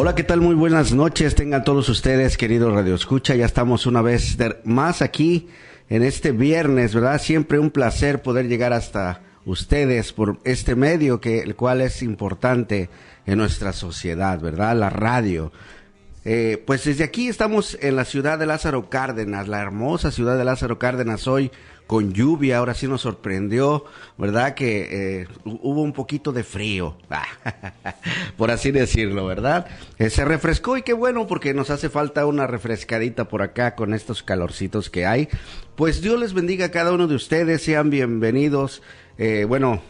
Hola, ¿qué tal? Muy buenas noches, tengan todos ustedes, queridos Radio Escucha. Ya estamos una vez más aquí en este viernes, ¿verdad? Siempre un placer poder llegar hasta ustedes por este medio el cual es importante en nuestra sociedad, ¿verdad? La radio. Pues desde aquí estamos en la ciudad de Lázaro Cárdenas, la hermosa ciudad de Lázaro Cárdenas, hoy con lluvia. Ahora sí nos sorprendió, ¿verdad? Que hubo un poquito de frío, por así decirlo, ¿verdad? Se refrescó y qué bueno, porque nos hace falta una refrescadita por acá con estos calorcitos que hay. Pues Dios les bendiga a cada uno de ustedes, sean bienvenidos, espero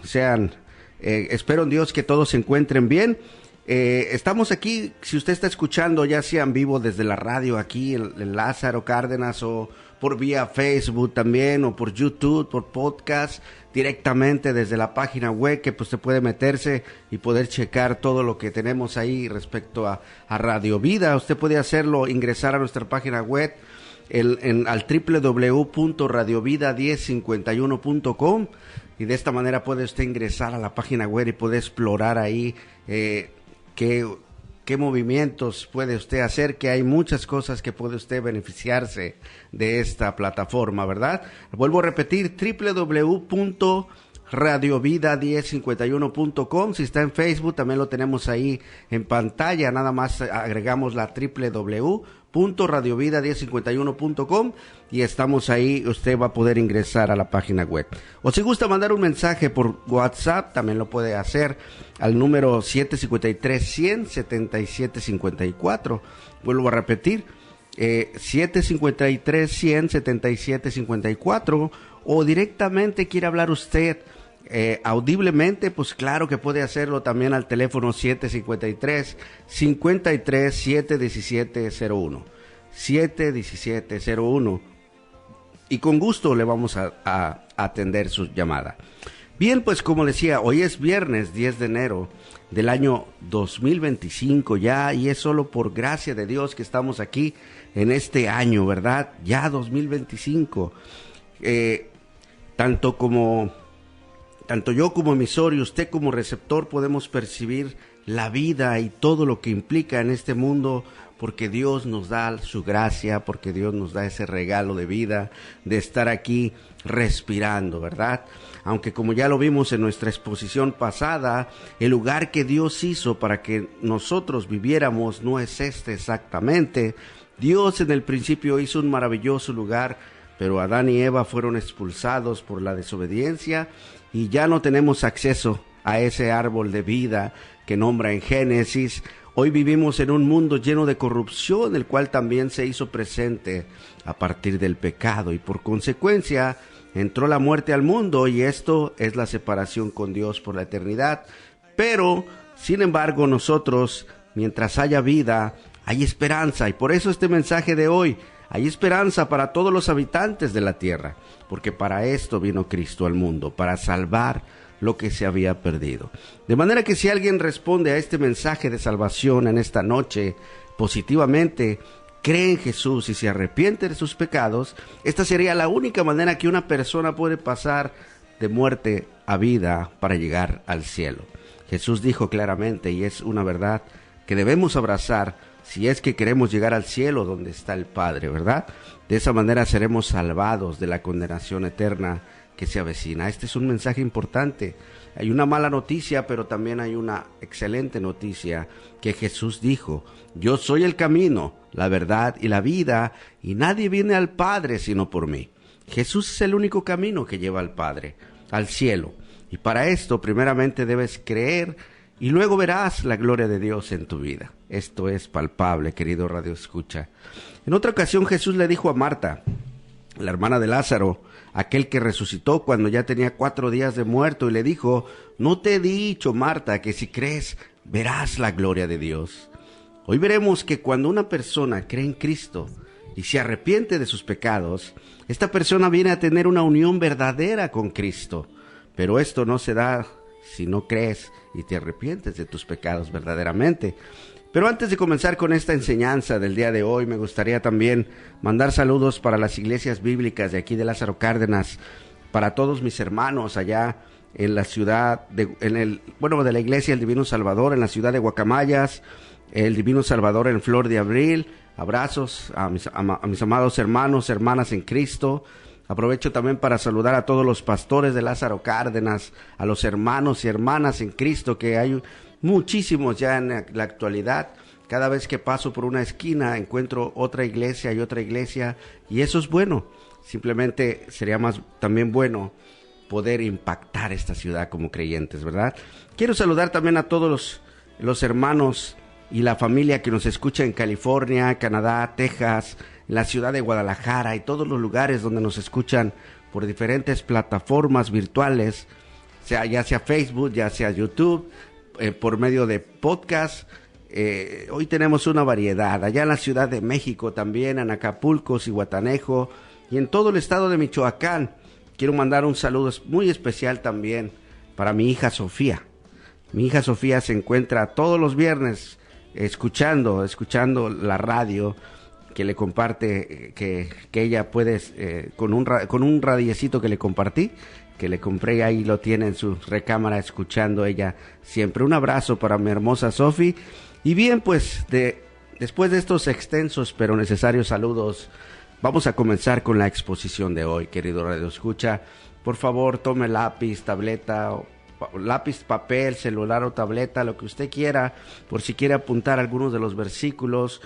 en Dios que todos se encuentren bien. Estamos aquí, si usted está escuchando, ya sea en vivo desde la radio aquí en Lázaro Cárdenas, o por vía Facebook también, o por YouTube, por podcast, directamente desde la página web, que pues usted puede meterse y poder checar todo lo que tenemos ahí respecto a Radio Vida. Usted puede hacerlo, ingresar a nuestra página web al www.radiovida1051.com, y de esta manera puede usted ingresar a la página web y puede explorar ahí qué movimientos puede usted hacer, que hay muchas cosas que puede usted beneficiarse de esta plataforma, ¿verdad? Vuelvo a repetir, www.radiovida1051.com. Si está en Facebook, también lo tenemos ahí en pantalla, nada más agregamos la www.radiovida1051.com y estamos ahí, usted va a poder ingresar a la página web. O si gusta mandar un mensaje por WhatsApp, también lo puede hacer al número 753-100-7754. Vuelvo a repetir, 753-100-7754, o directamente quiere hablar usted audiblemente, pues claro que puede hacerlo también al teléfono 753-53-71701, 71701, y con gusto le vamos a atender su llamada. Bien, pues como decía, hoy es viernes 10 de enero del año 2025 ya, y es solo por gracia de Dios que estamos aquí en este año, ¿verdad? Ya 2025. Tanto yo como emisor y usted como receptor podemos percibir la vida y todo lo que implica en este mundo, porque Dios nos da su gracia, porque Dios nos da ese regalo de vida, de estar aquí respirando, ¿verdad? Aunque como ya lo vimos en nuestra exposición pasada, el lugar que Dios hizo para que nosotros viviéramos no es este exactamente. Dios en el principio hizo un maravilloso lugar, pero Adán y Eva fueron expulsados por la desobediencia y ya no tenemos acceso a ese árbol de vida que nombra en Génesis. Hoy vivimos en un mundo lleno de corrupción, el cual también se hizo presente a partir del pecado, y por consecuencia entró la muerte al mundo, y esto es la separación con Dios por la eternidad. Pero, sin embargo, nosotros, mientras haya vida, hay esperanza, y por eso este mensaje de hoy: hay esperanza para todos los habitantes de la tierra, porque para esto vino Cristo al mundo, para salvar lo que se había perdido. De manera que si alguien responde a este mensaje de salvación en esta noche positivamente, cree en Jesús y se arrepiente de sus pecados, esta sería la única manera que una persona puede pasar de muerte a vida para llegar al cielo. Jesús dijo claramente, y es una verdad que debemos abrazar si es que queremos llegar al cielo donde está el Padre, ¿verdad? De esa manera seremos salvados de la condenación eterna que se avecina. Este es un mensaje importante. Hay una mala noticia, pero también hay una excelente noticia, que Jesús dijo: yo soy el camino, la verdad y la vida, y nadie viene al Padre sino por mí. Jesús es el único camino que lleva al Padre, al cielo. Y para esto, primeramente debes creer, y luego verás la gloria de Dios en tu vida. Esto es palpable, querido Radio Escucha. En otra ocasión Jesús le dijo a Marta, la hermana de Lázaro, aquel que resucitó cuando ya tenía 4 días de muerto, y le dijo: no te he dicho, Marta, que si crees verás la gloria de Dios. Hoy veremos que cuando una persona cree en Cristo y se arrepiente de sus pecados, esta persona viene a tener una unión verdadera con Cristo. Pero esto no se da si no crees y te arrepientes de tus pecados verdaderamente. Pero antes de comenzar con esta enseñanza del día de hoy, me gustaría también mandar saludos para las iglesias bíblicas de aquí de Lázaro Cárdenas, para todos mis hermanos allá en la ciudad, de la iglesia del Divino Salvador, en la ciudad de Guacamayas, el Divino Salvador en Flor de Abril. Abrazos a mis amados hermanos, hermanas en Cristo. Aprovecho también para saludar a todos los pastores de Lázaro Cárdenas, a los hermanos y hermanas en Cristo, que hay muchísimos ya en la actualidad. Cada vez que paso por una esquina encuentro otra iglesia y eso es bueno. Simplemente sería también bueno poder impactar esta ciudad como creyentes, ¿verdad? Quiero saludar también a todos los hermanos y la familia que nos escucha en California, Canadá, Texas, en la ciudad de Guadalajara y todos los lugares donde nos escuchan por diferentes plataformas virtuales, ya sea Facebook, ya sea YouTube, por medio de podcast. Hoy tenemos una variedad, allá en la Ciudad de México también, en Acapulco, Zihuatanejo y en todo el estado de Michoacán. Quiero mandar un saludo muy especial también para mi hija Sofía. Mi hija Sofía se encuentra todos los viernes escuchando la radio que le comparte, que ella puede, con un radiecito que le compartí, que le compré, ahí lo tiene en su recámara escuchando ella siempre. Un abrazo para mi hermosa Sofi. Y bien, pues después de estos extensos pero necesarios saludos, vamos a comenzar con la exposición de hoy, querido Radio Escucha. Por favor, tome lápiz, tableta, lápiz, papel, celular o tableta, lo que usted quiera, por si quiere apuntar algunos de los versículos.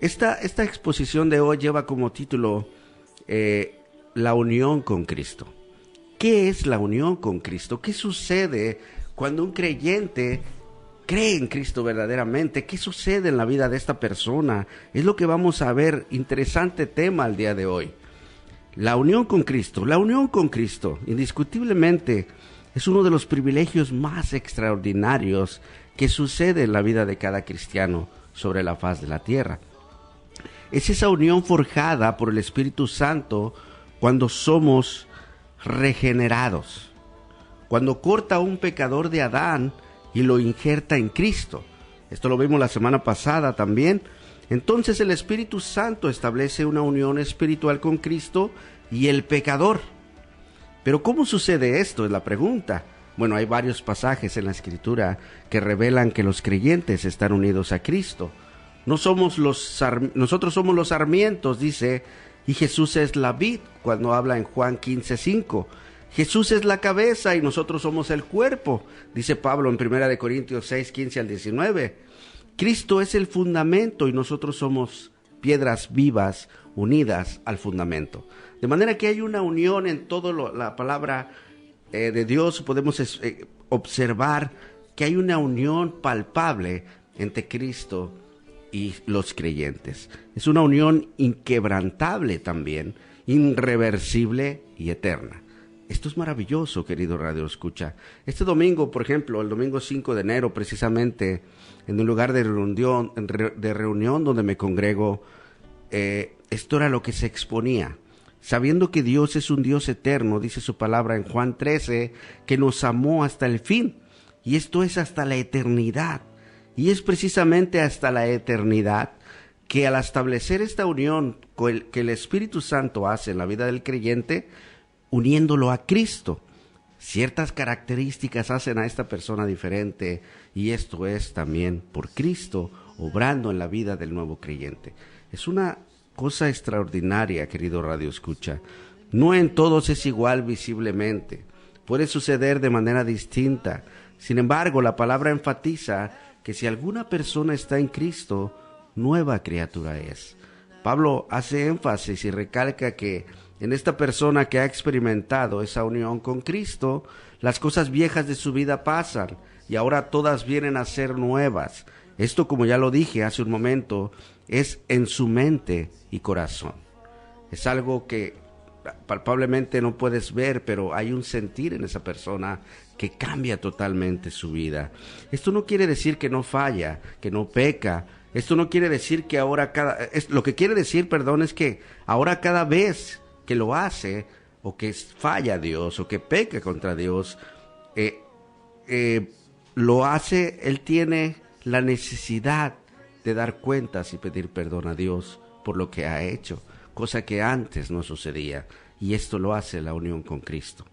Esta exposición de hoy lleva como título La unión con Cristo. ¿Qué es la unión con Cristo? ¿Qué sucede cuando un creyente cree en Cristo verdaderamente? ¿Qué sucede en la vida de esta persona? Es lo que vamos a ver. Interesante tema el día de hoy. La unión con Cristo. La unión con Cristo, indiscutiblemente, es uno de los privilegios más extraordinarios que sucede en la vida de cada cristiano sobre la faz de la tierra. Es esa unión forjada por el Espíritu Santo cuando somos regenerados. Cuando corta a un pecador de Adán y lo injerta en Cristo. Esto lo vimos la semana pasada también. Entonces el Espíritu Santo establece una unión espiritual con Cristo y el pecador. Pero ¿cómo sucede esto? Es la pregunta. Bueno, hay varios pasajes en la Escritura que revelan que los creyentes están unidos a Cristo. Nosotros somos los sarmientos, dice, y Jesús es la vid, cuando habla en Juan 15:5. Jesús es la cabeza y nosotros somos el cuerpo, dice Pablo en 1 Corintios 6:15 al 19. Cristo es el fundamento y nosotros somos piedras vivas unidas al fundamento. De manera que hay una unión en toda la palabra de Dios. Podemos observar que hay una unión palpable entre Cristo y los creyentes. Es una unión inquebrantable también, irreversible y eterna. Esto es maravilloso, querido Radio Escucha. Este domingo, por ejemplo, el domingo 5 de enero, precisamente, en un lugar de reunión donde me congrego, esto era lo que se exponía. Sabiendo que Dios es un Dios eterno, dice su palabra en Juan 13, que nos amó hasta el fin. Y esto es hasta la eternidad. Y es precisamente hasta la eternidad que al establecer esta unión que el Espíritu Santo hace en la vida del creyente, uniéndolo a Cristo, ciertas características hacen a esta persona diferente, y esto es también por Cristo obrando en la vida del nuevo creyente. Es una cosa extraordinaria, querido Radio Escucha. No en todos es igual visiblemente, puede suceder de manera distinta. Sin embargo, la palabra enfatiza que si alguna persona está en Cristo, nueva criatura es. Pablo hace énfasis y recalca que en esta persona que ha experimentado esa unión con Cristo, las cosas viejas de su vida pasan y ahora todas vienen a ser nuevas. Esto, como ya lo dije hace un momento, es en su mente y corazón. Es algo que palpablemente no puedes ver, pero hay un sentir en esa persona que cambia totalmente su vida. Esto no quiere decir que no falla, que no peca. Esto no quiere decir que lo que quiere decir, es que ahora cada vez que lo hace, o que falla a Dios, o que peca contra Dios, lo hace, él tiene la necesidad de dar cuentas y pedir perdón a Dios por lo que ha hecho, cosa que antes no sucedía, y esto lo hace la unión con Cristo.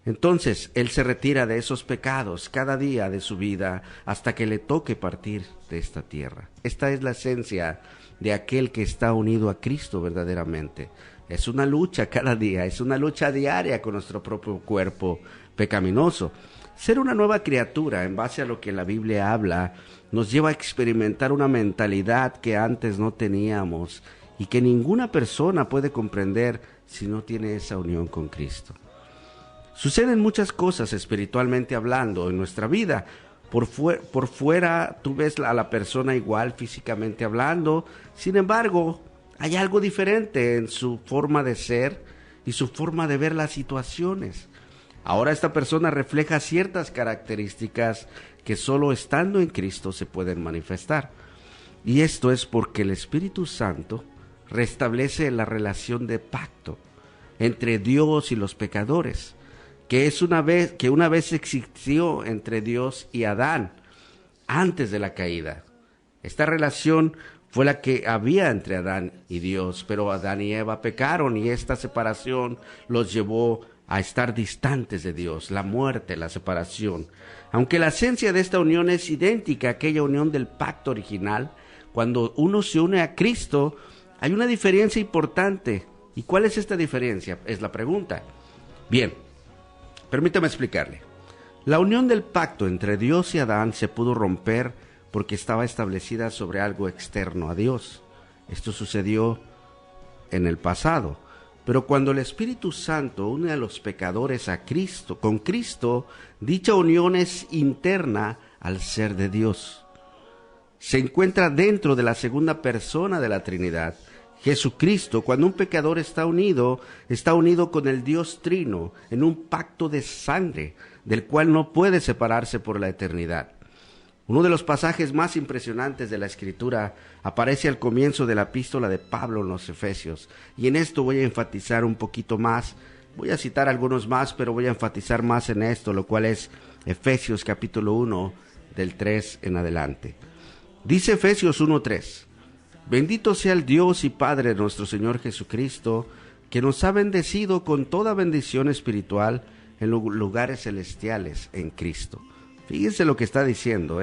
Entonces, Él se retira de esos pecados cada día de su vida hasta que le toque partir de esta tierra. Esta es la esencia de aquel que está unido a Cristo verdaderamente. Es una lucha cada día, es una lucha diaria con nuestro propio cuerpo pecaminoso. Ser una nueva criatura, en base a lo que la Biblia habla, nos lleva a experimentar una mentalidad que antes no teníamos y que ninguna persona puede comprender si no tiene esa unión con Cristo. Suceden muchas cosas espiritualmente hablando en nuestra vida. Por fuera tú ves a la persona igual físicamente hablando, sin embargo, hay algo diferente en su forma de ser y su forma de ver las situaciones. Ahora esta persona refleja ciertas características que solo estando en Cristo se pueden manifestar. Y esto es porque el Espíritu Santo restablece la relación de pacto entre Dios y los pecadores, que una vez existió entre Dios y Adán antes de la caída. Esta relación fue la que había entre Adán y Dios, pero Adán y Eva pecaron y esta separación los llevó a estar distantes de Dios, la muerte, la separación. Aunque la esencia de esta unión es idéntica a aquella unión del pacto original, cuando uno se une a Cristo, hay una diferencia importante. ¿Y cuál es esta diferencia? Es la pregunta. Bien, permítame explicarle. La unión del pacto entre Dios y Adán se pudo romper porque estaba establecida sobre algo externo a Dios. Esto sucedió en el pasado. Pero cuando el Espíritu Santo une a los pecadores a Cristo, con Cristo, dicha unión es interna al ser de Dios. Se encuentra dentro de la segunda persona de la Trinidad. Jesucristo, cuando un pecador está unido con el Dios Trino en un pacto de sangre, del cual no puede separarse por la eternidad. Uno de los pasajes más impresionantes de la Escritura aparece al comienzo de la epístola de Pablo en los Efesios, y en esto voy a enfatizar un poquito más. Voy a citar algunos más, pero voy a enfatizar más en esto, lo cual es Efesios capítulo 1, del 3 en adelante. Dice Efesios 1:3: Bendito sea el Dios y Padre de nuestro Señor Jesucristo, que nos ha bendecido con toda bendición espiritual en los lugares celestiales en Cristo. Fíjense lo que está diciendo,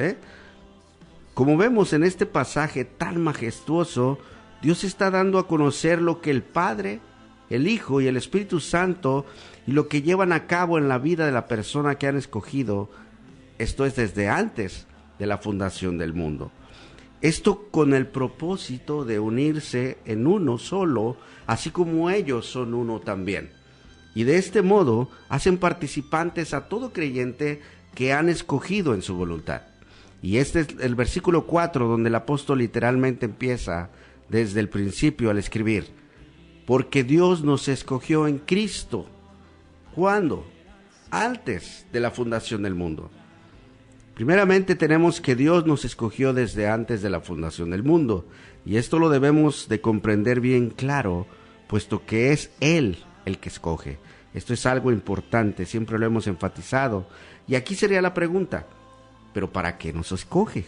Como vemos en este pasaje tan majestuoso, Dios está dando a conocer lo que el Padre, el Hijo y el Espíritu Santo y lo que llevan a cabo en la vida de la persona que han escogido. Esto es desde antes de la fundación del mundo. Esto con el propósito de unirse en uno solo, así como ellos son uno también. Y de este modo hacen participantes a todo creyente que han escogido en su voluntad. Y este es el versículo 4, donde el apóstol literalmente empieza desde el principio al escribir: porque Dios nos escogió en Cristo. ¿Cuándo? Antes de la fundación del mundo. Primeramente tenemos que Dios nos escogió desde antes de la fundación del mundo, y esto lo debemos de comprender bien claro, puesto que es Él el que escoge. Esto es algo importante, siempre lo hemos enfatizado, y aquí sería la pregunta: ¿pero para qué nos escoge?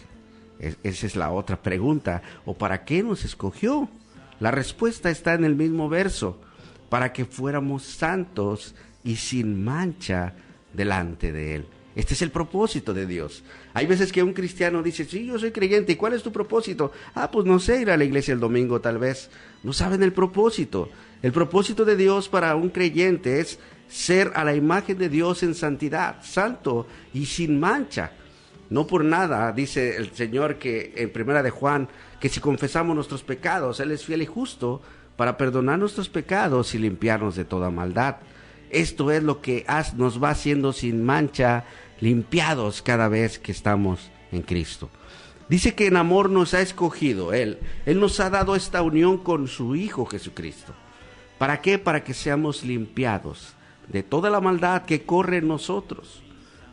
Esa es la otra pregunta. ¿O para qué nos escogió? La respuesta está en el mismo verso: para que fuéramos santos y sin mancha delante de Él. Este es el propósito de Dios. Hay veces que un cristiano dice: sí, yo soy creyente, ¿y cuál es tu propósito? Pues no sé, ir a la iglesia el domingo tal vez. No saben el propósito. El propósito de Dios para un creyente es ser a la imagen de Dios en santidad, santo y sin mancha. No por nada dice el Señor que en primera de Juan, que si confesamos nuestros pecados, Él es fiel y justo para perdonar nuestros pecados y limpiarnos de toda maldad. Esto es lo que nos va haciendo sin mancha, limpiados cada vez que estamos en Cristo. Dice que en amor nos ha escogido Él nos ha dado esta unión con su Hijo Jesucristo. ¿Para qué? Para que seamos limpiados de toda la maldad que corre en nosotros,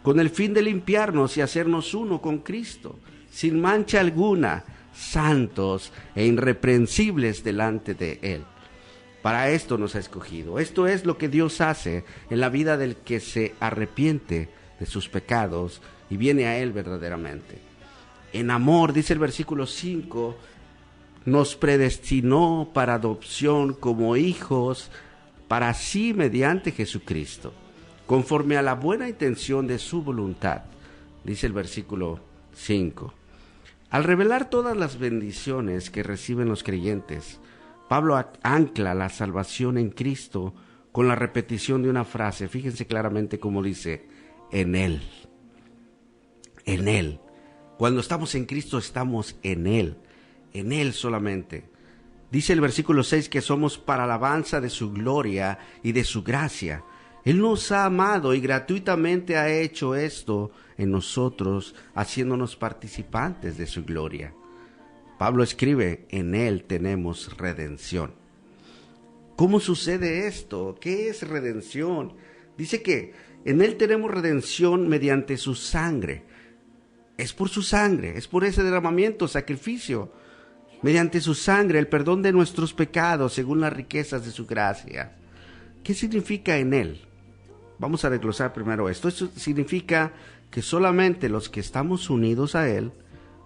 con el fin de limpiarnos y hacernos uno con Cristo, sin mancha alguna, santos e irreprensibles delante de Él. Para esto nos ha escogido. Esto es lo que Dios hace en la vida del que se arrepiente de sus pecados y viene a Él verdaderamente. En amor, dice el versículo 5, nos predestinó para adopción como hijos para sí mediante Jesucristo. conforme a la buena intención de su voluntad, dice el versículo 5. Al revelar todas las bendiciones que reciben los creyentes, Pablo ancla la salvación en Cristo con la repetición de una frase. Fíjense claramente cómo dice, en Él. En Él. Cuando estamos en Cristo estamos en Él solamente. Dice el versículo 6 que somos para alabanza de su gloria y de su gracia. Él nos ha amado y gratuitamente ha hecho esto en nosotros, haciéndonos participantes de su gloria. Pablo escribe, en Él tenemos redención. ¿Cómo sucede esto? ¿Qué es redención? Dice que en Él tenemos redención mediante su sangre. Es por su sangre, es por ese derramamiento, sacrificio. Mediante su sangre, el perdón de nuestros pecados según las riquezas de su gracia. ¿Qué significa en Él? Vamos a desglosar primero esto. Esto significa que solamente los que estamos unidos a Él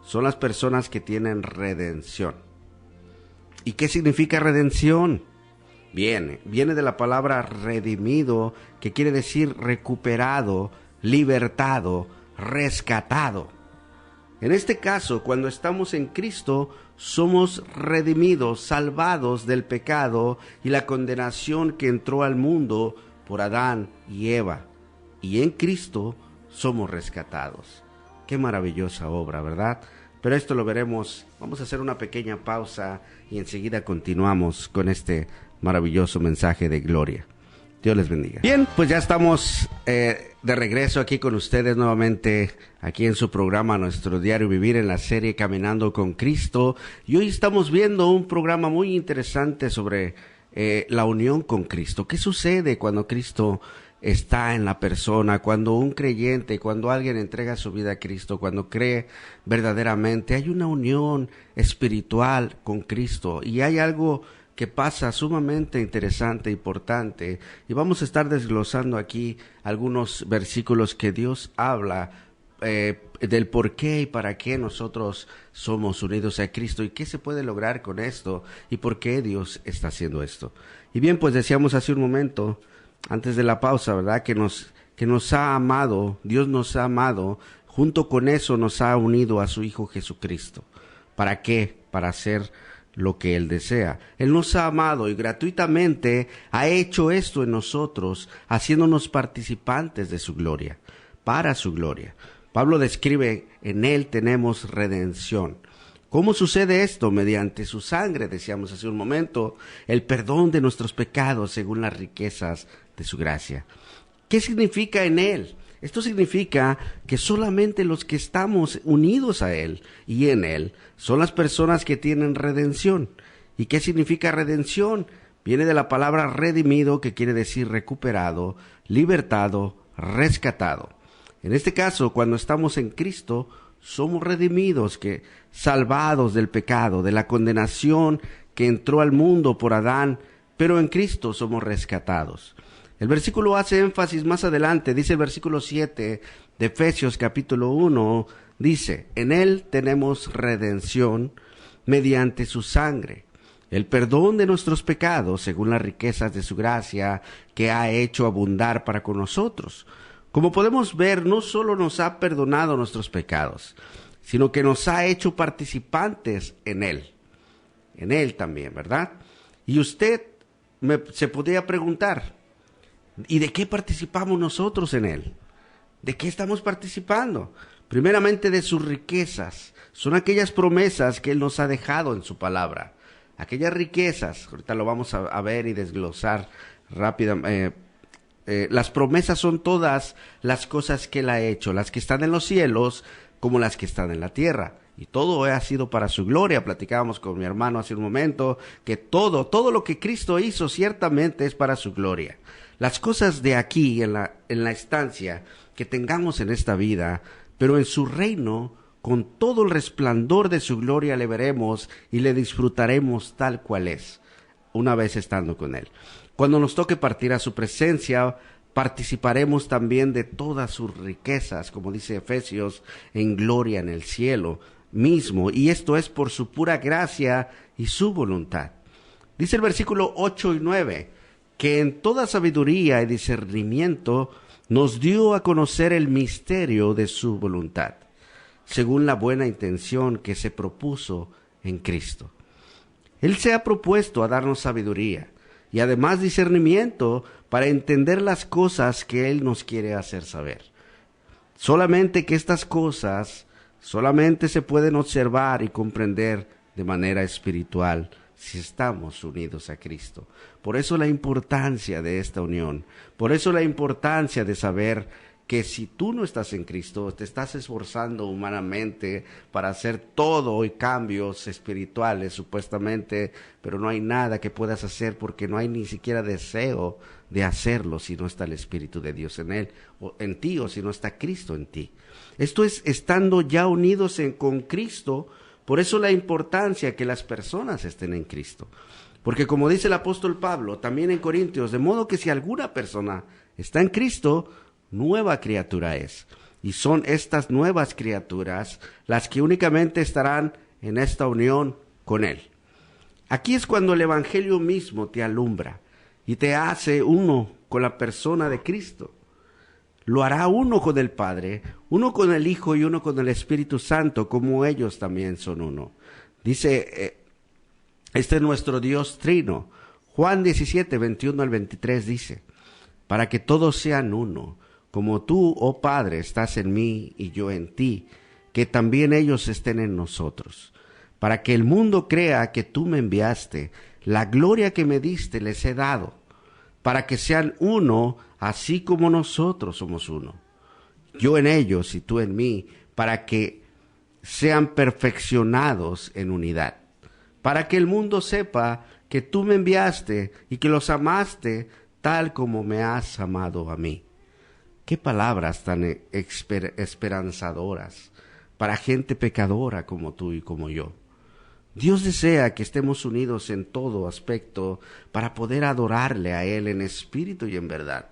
son las personas que tienen redención. ¿Y qué significa redención? Viene de la palabra redimido, que quiere decir recuperado, libertado, rescatado. En este caso, cuando estamos en Cristo, somos redimidos, salvados del pecado y la condenación que entró al mundo por Adán y Eva. Y en Cristo somos rescatados. Qué maravillosa obra, ¿verdad? Pero esto lo veremos. Vamos a hacer una pequeña pausa y enseguida continuamos con este maravilloso mensaje de gloria. Dios les bendiga. Bien, pues ya estamos de regreso aquí con ustedes nuevamente, aquí en su programa Nuestro Diario Vivir, en la serie Caminando con Cristo. Y hoy estamos viendo un programa muy interesante sobre la unión con Cristo. ¿Qué sucede cuando Cristo está en la persona? Cuando un creyente, cuando alguien entrega su vida a Cristo, cuando cree verdaderamente, hay una unión espiritual con Cristo y hay algo que pasa sumamente interesante, importante, y vamos a estar desglosando aquí algunos versículos que Dios habla del por qué y para qué nosotros somos unidos a Cristo y qué se puede lograr con esto y por qué Dios está haciendo esto. Y bien, pues decíamos hace un momento, antes de la pausa, ¿verdad? Que nos ha amado, Dios nos ha amado, junto con eso nos ha unido a su Hijo Jesucristo. ¿Para qué? Para hacer lo que Él desea. Él nos ha amado y gratuitamente ha hecho esto en nosotros, haciéndonos participantes de su gloria, para su gloria. Pablo describe, en Él tenemos redención. ¿Cómo sucede esto? Mediante su sangre, decíamos hace un momento, el perdón de nuestros pecados según las riquezas de su gracia. ¿Qué significa en Él? Esto significa que solamente los que estamos unidos a Él y en Él son las personas que tienen redención. ¿Y qué significa redención? Viene de la palabra redimido, que quiere decir recuperado, libertado, rescatado. En este caso, cuando estamos en Cristo, somos redimidos, salvados del pecado, de la condenación que entró al mundo por Adán, pero en Cristo somos rescatados. El versículo hace énfasis más adelante, dice el versículo 7 de Efesios capítulo 1, dice, en Él tenemos redención mediante su sangre, el perdón de nuestros pecados según las riquezas de su gracia que ha hecho abundar para con nosotros. Como podemos ver, no solo nos ha perdonado nuestros pecados, sino que nos ha hecho participantes en Él también, ¿verdad? Y usted se podría preguntar, ¿y de qué participamos nosotros en Él? ¿De qué estamos participando? Primeramente de sus riquezas. Son aquellas promesas que Él nos ha dejado en su palabra. Aquellas riquezas, ahorita lo vamos a ver y desglosar rápidamente. Las promesas son todas las cosas que Él ha hecho, las que están en los cielos como las que están en la tierra. Y todo ha sido para su gloria. Platicábamos con mi hermano hace un momento que todo lo que Cristo hizo ciertamente es para su gloria. Las cosas de aquí, en la estancia, que tengamos en esta vida, pero en su reino, con todo el resplandor de su gloria le veremos y le disfrutaremos tal cual es, una vez estando con Él. Cuando nos toque partir a su presencia, participaremos también de todas sus riquezas, como dice Efesios, en gloria en el cielo mismo, y esto es por su pura gracia y su voluntad. Dice el versículo 8 y 9, que en toda sabiduría y discernimiento nos dio a conocer el misterio de su voluntad, según la buena intención que se propuso en Cristo. Él se ha propuesto a darnos sabiduría y además discernimiento para entender las cosas que Él nos quiere hacer saber. Solamente que estas cosas solamente se pueden observar y comprender de manera espiritual si estamos unidos a Cristo. Por eso la importancia de esta unión, por eso la importancia de saber que si tú no estás en Cristo, te estás esforzando humanamente para hacer todo y cambios espirituales supuestamente, pero no hay nada que puedas hacer porque no hay ni siquiera deseo de hacerlo si no está el Espíritu de Dios en él, o en ti, o si no está Cristo en ti. Esto es estando ya unidos con Cristo. Por eso la importancia que las personas estén en Cristo. Porque como dice el apóstol Pablo, también en Corintios, de modo que si alguna persona está en Cristo, nueva criatura es. Y son estas nuevas criaturas las que únicamente estarán en esta unión con Él. Aquí es cuando el Evangelio mismo te alumbra y te hace uno con la persona de Cristo. Lo hará uno con el Padre, uno con el Hijo y uno con el Espíritu Santo, como ellos también son uno. Dice, este es nuestro Dios trino. Juan 17, 21 al 23 dice, para que todos sean uno, como tú, oh Padre, estás en mí y yo en ti, que también ellos estén en nosotros, para que el mundo crea que tú me enviaste, la gloria que me diste les he dado, para que sean uno, así como nosotros somos uno. Yo en ellos y tú en mí, para que sean perfeccionados en unidad, para que el mundo sepa que tú me enviaste y que los amaste tal como me has amado a mí. Qué palabras tan esperanzadoras para gente pecadora como tú y como yo. Dios desea que estemos unidos en todo aspecto para poder adorarle a Él en espíritu y en verdad.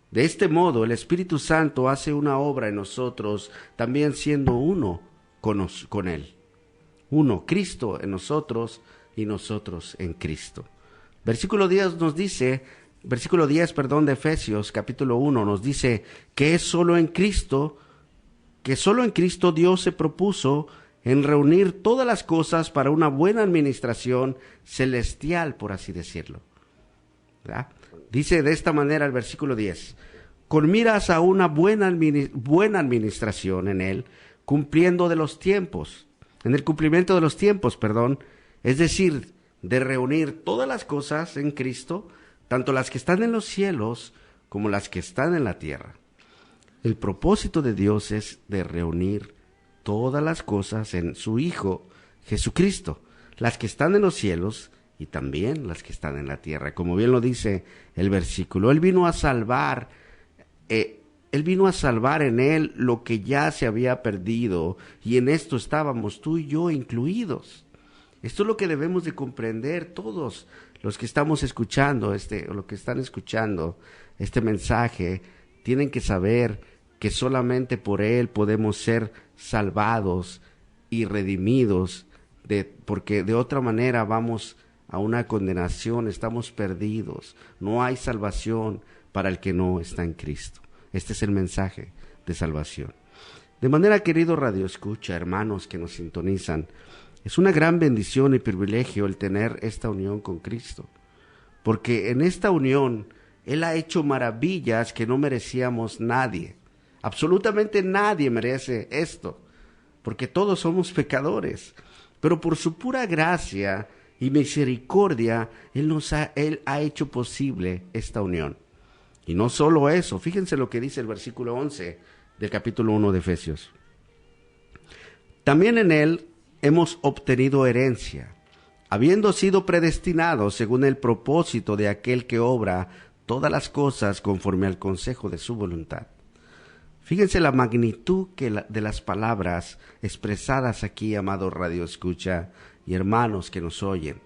De este modo, el Espíritu Santo hace una obra en nosotros, también siendo uno con Él. Uno, Cristo en nosotros y nosotros en Cristo. Versículo 10 de Efesios, capítulo 1, nos dice que solo en Cristo Dios se propuso en reunir todas las cosas para una buena administración celestial, por así decirlo. ¿Verdad? Dice de esta manera el versículo 10, con miras a una buena administración en el cumplimiento de los tiempos, es decir, de reunir todas las cosas en Cristo, tanto las que están en los cielos como las que están en la tierra. El propósito de Dios es de reunir todas las cosas en su Hijo Jesucristo, las que están en los cielos y también las que están en la tierra. Como bien lo dice el versículo, Él vino a salvar en Él lo que ya se había perdido, y en esto estábamos tú y yo incluidos. Esto es lo que debemos de comprender todos los que estamos escuchando, o los que están escuchando este mensaje, tienen que saber que solamente por Él podemos ser salvados y redimidos, porque de otra manera vamos a una condenación, estamos perdidos. No hay salvación para el que no está en Cristo. Este es el mensaje de salvación. De manera, querido Radio Escucha, hermanos que nos sintonizan, es una gran bendición y privilegio el tener esta unión con Cristo, porque en esta unión Él ha hecho maravillas que no merecíamos nadie. Absolutamente nadie merece esto, porque todos somos pecadores, pero por su pura gracia y misericordia, Él ha hecho posible esta unión. Y no solo eso, fíjense lo que dice el versículo 11 del capítulo 1 de Efesios. También en Él hemos obtenido herencia, habiendo sido predestinados según el propósito de aquel que obra todas las cosas conforme al consejo de su voluntad. Fíjense la magnitud de las palabras expresadas aquí, amado Radio Escucha y hermanos que nos oyen.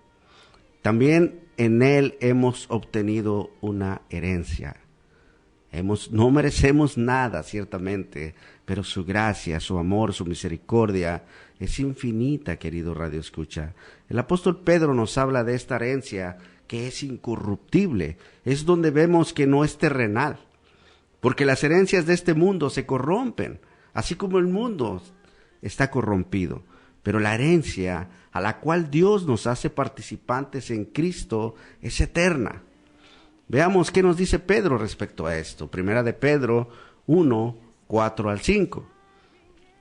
También en Él hemos obtenido una herencia. No merecemos nada, ciertamente, pero su gracia, su amor, su misericordia es infinita, querido Radio Escucha. El apóstol Pedro nos habla de esta herencia que es incorruptible. Es donde vemos que no es terrenal, porque las herencias de este mundo se corrompen, así como el mundo está corrompido. Pero la herencia a la cual Dios nos hace participantes en Cristo es eterna. Veamos qué nos dice Pedro respecto a esto. Primera de Pedro 1, 4 al 5.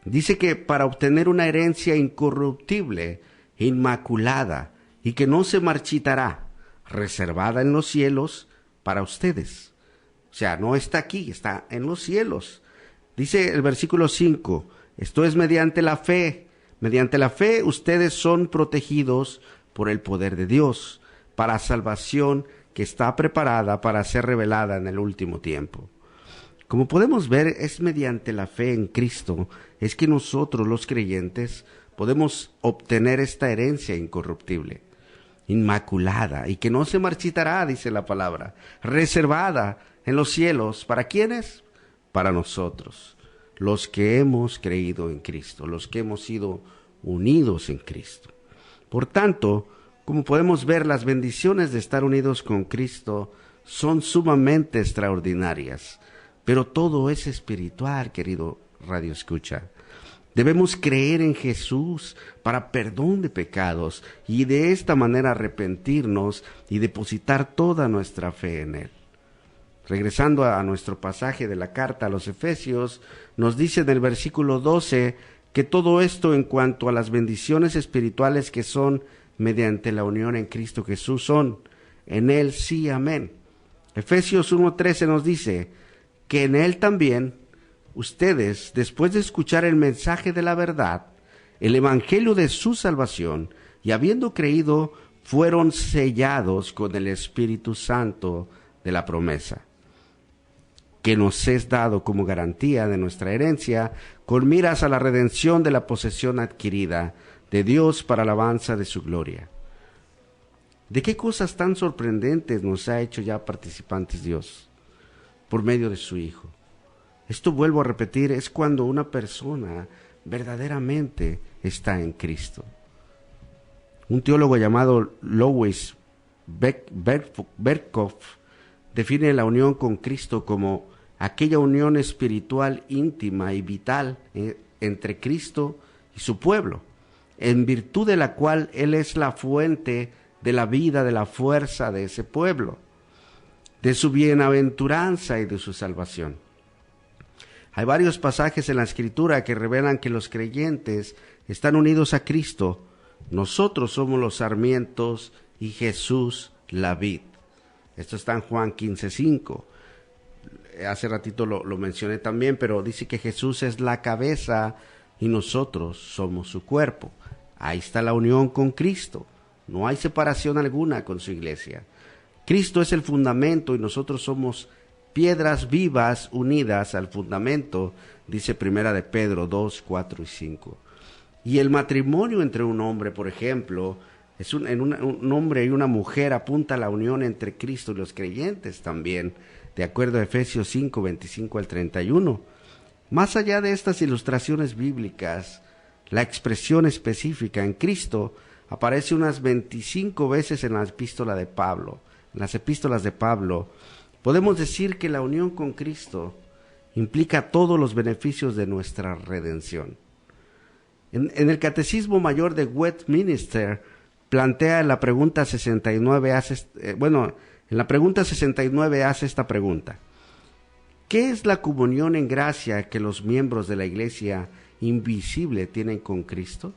Dice que para obtener una herencia incorruptible, inmaculada y que no se marchitará, reservada en los cielos para ustedes. O sea, no está aquí, está en los cielos. Dice el versículo 5, esto es mediante la fe. Mediante la fe ustedes son protegidos por el poder de Dios para salvación que está preparada para ser revelada en el último tiempo. Como podemos ver, es mediante la fe en Cristo, es que nosotros los creyentes podemos obtener esta herencia incorruptible, inmaculada, y que no se marchitará, dice la palabra, reservada en los cielos. ¿Para quiénes? Para nosotros, los que hemos creído en Cristo, los que hemos sido unidos en Cristo. Por tanto, como podemos ver, las bendiciones de estar unidos con Cristo son sumamente extraordinarias, pero todo es espiritual, querido Radio Escucha. Debemos creer en Jesús para perdón de pecados y de esta manera arrepentirnos y depositar toda nuestra fe en Él. Regresando a nuestro pasaje de la carta a los Efesios, nos dice en el versículo 12 que todo esto en cuanto a las bendiciones espirituales que son mediante la unión en Cristo Jesús son en Él sí, amén. Efesios 1:13 nos dice que en Él también ustedes, después de escuchar el mensaje de la verdad, el evangelio de su salvación, y habiendo creído, fueron sellados con el Espíritu Santo de la promesa, que nos es dado como garantía de nuestra herencia, con miras a la redención de la posesión adquirida de Dios para alabanza de su gloria. ¿De qué cosas tan sorprendentes nos ha hecho ya participantes Dios? Por medio de su Hijo. Esto, vuelvo a repetir, es cuando una persona verdaderamente está en Cristo. Un teólogo llamado Louis Berkhoff define la unión con Cristo como aquella unión espiritual íntima y vital entre Cristo y su pueblo, en virtud de la cual Él es la fuente de la vida, de la fuerza de ese pueblo, de su bienaventuranza y de su salvación. Hay varios pasajes en la Escritura que revelan que los creyentes están unidos a Cristo. Nosotros somos los sarmientos y Jesús la vid. Esto está en Juan 15:5. Hace ratito lo mencioné también, pero dice que Jesús es la cabeza y nosotros somos su cuerpo. Ahí está la unión con Cristo. No hay separación alguna con su iglesia. Cristo es el fundamento y nosotros somos piedras vivas unidas al fundamento, dice Primera de Pedro 2, 4 y 5. Y el matrimonio entre un hombre, por ejemplo, un hombre y una mujer apunta a la unión entre Cristo y los creyentes también, de acuerdo a Efesios 5, 25 al 31. Más allá de estas ilustraciones bíblicas, la expresión específica en Cristo aparece unas 25 veces en la epístola de Pablo. En las epístolas de Pablo, podemos decir que la unión con Cristo implica todos los beneficios de nuestra redención. En el Catecismo Mayor de Westminster plantea en la pregunta 69, en la pregunta 69 hace esta pregunta: ¿qué es la comunión en gracia que los miembros de la Iglesia invisible tienen con Cristo?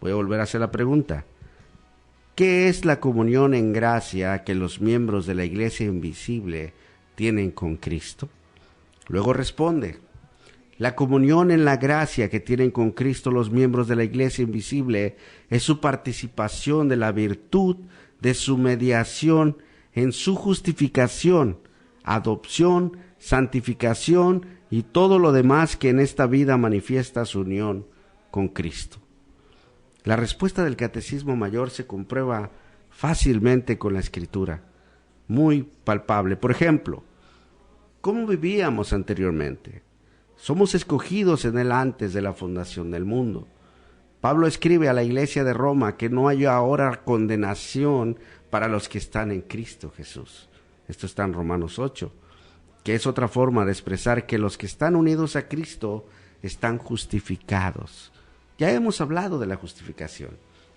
Voy a volver a hacer la pregunta. ¿Qué es la comunión en gracia que los miembros de la Iglesia invisible tienen con Cristo? Luego responde: la comunión en la gracia que tienen con Cristo los miembros de la Iglesia invisible es su participación de la virtud de su mediación en su justificación, adopción, santificación y todo lo demás que en esta vida manifiesta su unión con Cristo. La respuesta del Catecismo Mayor se comprueba fácilmente con la Escritura, muy palpable. Por ejemplo, ¿cómo vivíamos anteriormente? Somos escogidos en Él antes de la fundación del mundo. Pablo escribe a la iglesia de Roma que no hay ahora condenación para los que están en Cristo Jesús. Esto está en Romanos 8. que es otra forma de expresar que los que están unidos a Cristo están justificados. Ya hemos hablado de la justificación.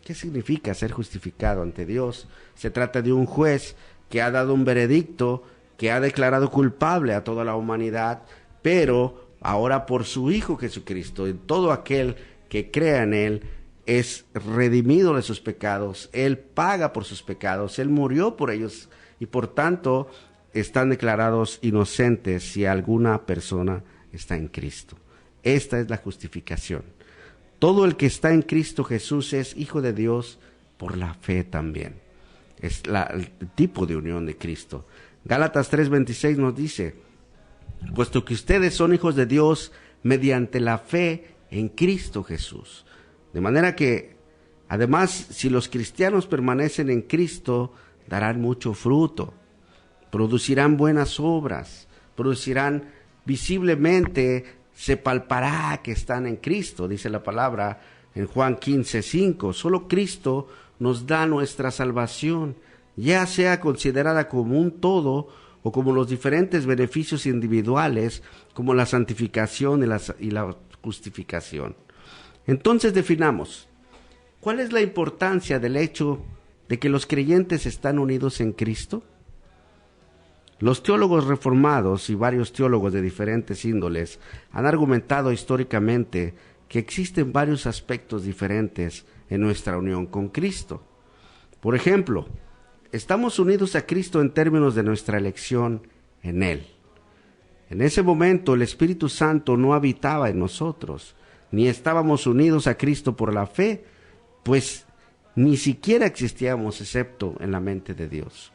¿Qué significa ser justificado ante Dios? Se trata de un juez que ha dado un veredicto, que ha declarado culpable a toda la humanidad, pero ahora por su Hijo Jesucristo, en todo aquel que crea en Él, es redimido de sus pecados. Él paga por sus pecados, Él murió por ellos, y por tanto están declarados inocentes si alguna persona está en Cristo. Esta es la justificación. Todo el que está en Cristo Jesús es hijo de Dios por la fe también. Es el tipo de unión de Cristo. Gálatas 3:26 nos dice: puesto que ustedes son hijos de Dios mediante la fe en Cristo Jesús. De manera que, además, si los cristianos permanecen en Cristo, darán mucho fruto, producirán buenas obras, producirán visiblemente, se palpará que están en Cristo, dice la palabra en Juan 15:5. Solo Cristo nos da nuestra salvación, ya sea considerada como un todo o como los diferentes beneficios individuales, como la santificación y la justificación. Entonces definamos, ¿cuál es la importancia del hecho de que los creyentes están unidos en Cristo? Los teólogos reformados y varios teólogos de diferentes índoles han argumentado históricamente que existen varios aspectos diferentes en nuestra unión con Cristo. Por ejemplo, estamos unidos a Cristo en términos de nuestra elección en Él. En ese momento el Espíritu Santo no habitaba en nosotros, ni estábamos unidos a Cristo por la fe, pues ni siquiera existíamos excepto en la mente de Dios.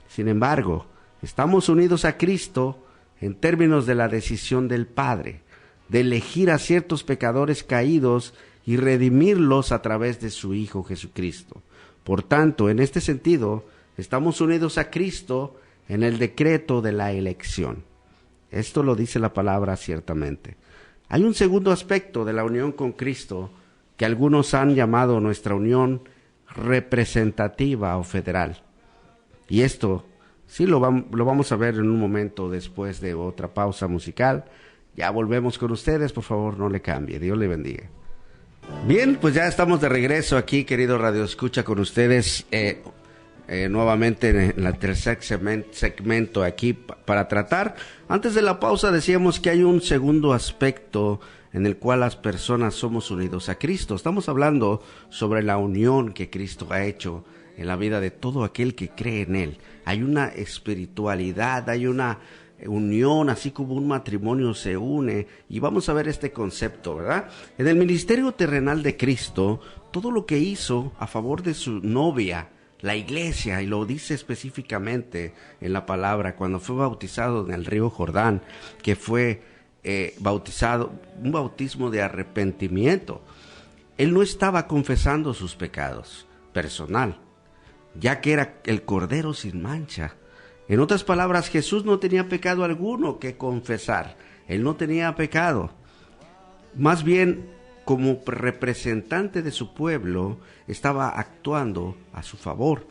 Sin embargo, estamos unidos a Cristo en términos de la decisión del Padre, de elegir a ciertos pecadores caídos y redimirlos a través de su Hijo Jesucristo. Por tanto, en este sentido, estamos unidos a Cristo en el decreto de la elección. Esto lo dice la palabra ciertamente. Hay un segundo aspecto de la unión con Cristo que algunos han llamado nuestra unión representativa o federal. Y esto sí lo vamos a ver en un momento después de otra pausa musical. Ya volvemos con ustedes, por favor no le cambie, Dios le bendiga. Bien, pues ya estamos de regreso aquí, querido Radio Escucha, con ustedes nuevamente en el tercer segmento aquí para tratar. Antes de la pausa decíamos que hay un segundo aspecto en el cual las personas somos unidos a Cristo. Estamos hablando sobre la unión que Cristo ha hecho en la vida de todo aquel que cree en Él. Hay una espiritualidad, hay una unión, así como un matrimonio se une, y vamos a ver este concepto, ¿verdad? En el ministerio terrenal de Cristo, todo lo que hizo a favor de su novia, la iglesia, y lo dice específicamente en la palabra, cuando fue bautizado en el río Jordán, que fue bautizado, un bautismo de arrepentimiento. Él no estaba confesando sus pecados personal, ya que era el Cordero sin mancha. En otras palabras, Jesús no tenía pecado alguno que confesar. Él no tenía pecado. Más bien, como representante de su pueblo, estaba actuando a su favor.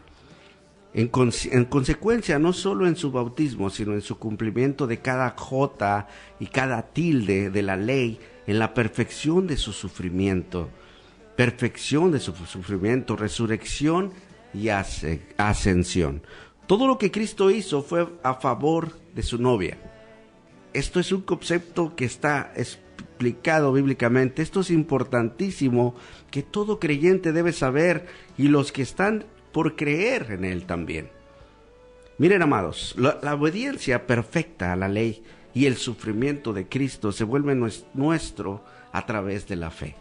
En consecuencia, no solo en su bautismo, sino en su cumplimiento de cada jota y cada tilde de la ley, en la perfección de su sufrimiento, resurrección y ascensión. Todo lo que Cristo hizo fue a favor de su novia. Esto es un concepto que está explicado bíblicamente. Esto es importantísimo, que todo creyente debe saber, y los que están por creer en Él también. Miren, amados, la obediencia perfecta a la ley y el sufrimiento de Cristo se vuelve nuestro a través de la fe.